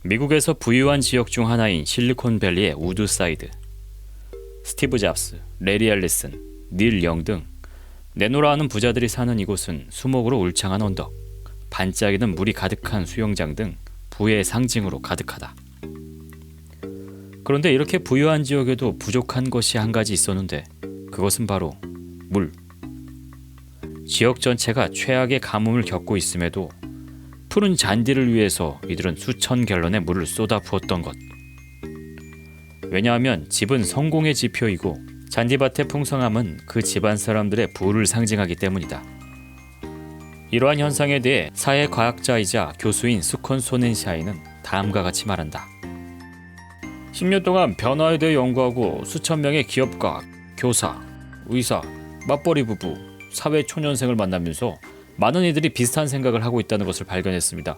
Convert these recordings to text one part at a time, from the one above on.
미국에서 부유한 지역 중 하나인 실리콘밸리의 우드사이드. 스티브 잡스, 레리 앨리슨, 닐 영 등 내노라 하는 부자들이 사는 이곳은 수목으로 울창한 언덕, 반짝이는 물이 가득한 수영장 등 부의 상징으로 가득하다. 그런데 이렇게 부유한 지역에도 부족한 것이 한 가지 있었는데 그것은 바로 물. 지역 전체가 최악의 가뭄을 겪고 있음에도 푸른 잔디를 위해서 이들은 수천 갤런의 물을 쏟아 부었던 것. 왜냐하면 집은 성공의 지표이고 잔디밭의 풍성함은 그 집안 사람들의 부를 상징하기 때문이다. 이러한 현상에 대해 사회과학자이자 교수인 스콘 소넨샤이는 다음과 같이 말한다. 10년 동안 변화에 대해 연구하고 수천 명의 기업가, 교사, 의사, 맞벌이 부부, 사회 초년생을 만나면서 많은 이들이 비슷한 생각을 하고 있다는 것을 발견했습니다.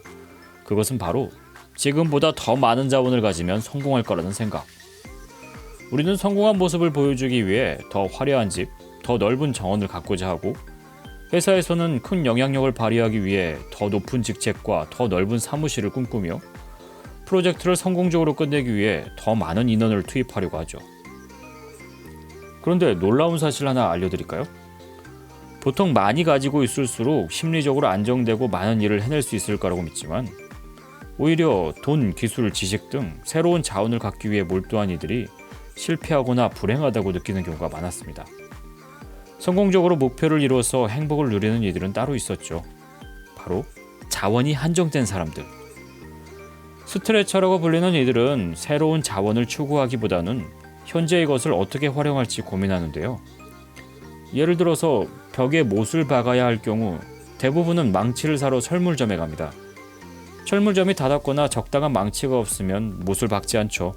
그것은 바로 지금보다 더 많은 자원을 가지면 성공할 거라는 생각. 우리는 성공한 모습을 보여주기 위해 더 화려한 집, 더 넓은 정원을 갖고자 하고 회사에서는 큰 영향력을 발휘하기 위해 더 높은 직책과 더 넓은 사무실을 꿈꾸며 프로젝트를 성공적으로 끝내기 위해 더 많은 인원을 투입하려고 하죠. 그런데 놀라운 사실 하나 알려드릴까요? 보통 많이 가지고 있을수록 심리적으로 안정되고 많은 일을 해낼 수 있을 거라고 믿지만 오히려 돈, 기술, 지식 등 새로운 자원을 갖기 위해 몰두한 이들이 실패하거나 불행하다고 느끼는 경우가 많았습니다. 성공적으로 목표를 이루어서 행복을 누리는 이들은 따로 있었죠. 바로 자원이 한정된 사람들. 스트레처라고 불리는 이들은 새로운 자원을 추구하기보다는 현재의 것을 어떻게 활용할지 고민하는데요. 예를 들어서 벽에 못을 박아야 할 경우 대부분은 망치를 사러 철물점에 갑니다. 철물점이 닫았거나 적당한 망치가 없으면 못을 박지 않죠.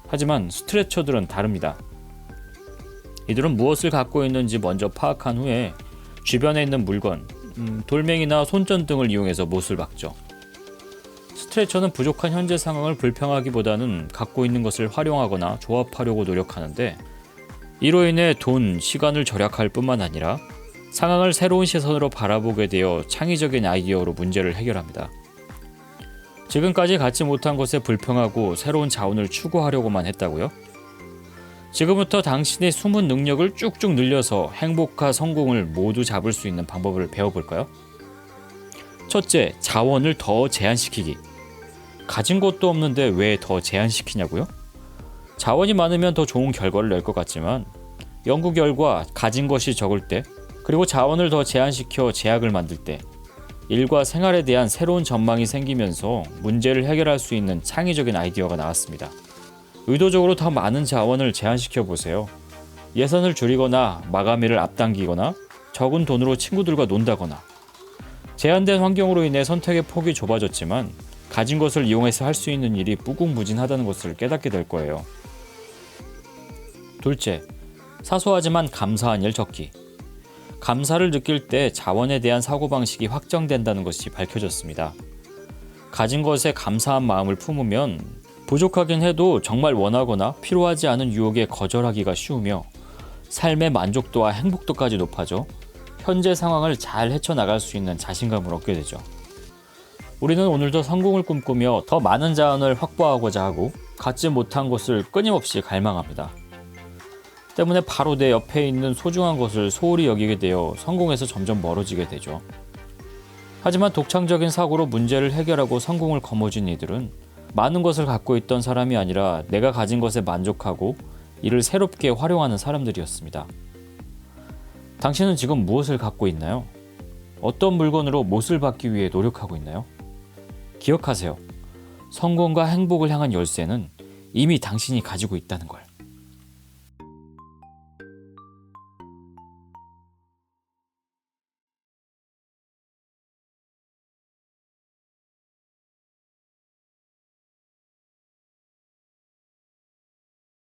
하지만 스트레처들은 다릅니다. 이들은 무엇을 갖고 있는지 먼저 파악한 후에 주변에 있는 물건, 돌멩이나 손전 등을 이용해서 못을 박죠. 스트레처는 부족한 현재 상황을 불평하기보다는 갖고 있는 것을 활용하거나 조합하려고 노력하는데 이로 인해 돈, 시간을 절약할 뿐만 아니라 상황을 새로운 시선으로 바라보게 되어 창의적인 아이디어로 문제를 해결합니다. 지금까지 갖지 못한 것에 불평하고 새로운 자원을 추구하려고만 했다고요? 지금부터 당신의 숨은 능력을 쭉쭉 늘려서 행복과 성공을 모두 잡을 수 있는 방법을 배워볼까요? 첫째, 자원을 더 제한시키기. 가진 것도 없는데 왜 더 제한시키냐고요? 자원이 많으면 더 좋은 결과를 낼 것 같지만 연구 결과 가진 것이 적을 때 그리고 자원을 더 제한시켜 제약을 만들 때 일과 생활에 대한 새로운 전망이 생기면서 문제를 해결할 수 있는 창의적인 아이디어가 나왔습니다. 의도적으로 더 많은 자원을 제한시켜 보세요. 예산을 줄이거나 마감일을 앞당기거나 적은 돈으로 친구들과 논다거나 제한된 환경으로 인해 선택의 폭이 좁아졌지만 가진 것을 이용해서 할 수 있는 일이 무궁무진하다는 것을 깨닫게 될 거예요. 둘째, 사소하지만 감사한 일 적기. 감사를 느낄 때 자원에 대한 사고방식이 확정된다는 것이 밝혀졌습니다. 가진 것에 감사한 마음을 품으면 부족하긴 해도 정말 원하거나 필요하지 않은 유혹에 거절하기가 쉬우며 삶의 만족도와 행복도까지 높아져 현재 상황을 잘 헤쳐나갈 수 있는 자신감을 얻게 되죠. 우리는 오늘도 성공을 꿈꾸며 더 많은 자원을 확보하고자 하고 갖지 못한 것을 끊임없이 갈망합니다. 때문에 바로 내 옆에 있는 소중한 것을 소홀히 여기게 되어 성공에서 점점 멀어지게 되죠. 하지만 독창적인 사고로 문제를 해결하고 성공을 거머쥔 이들은 많은 것을 갖고 있던 사람이 아니라 내가 가진 것에 만족하고 이를 새롭게 활용하는 사람들이었습니다. 당신은 지금 무엇을 갖고 있나요? 어떤 물건으로 못을 받기 위해 노력하고 있나요? 기억하세요. 성공과 행복을 향한 열쇠는 이미 당신이 가지고 있다는 걸.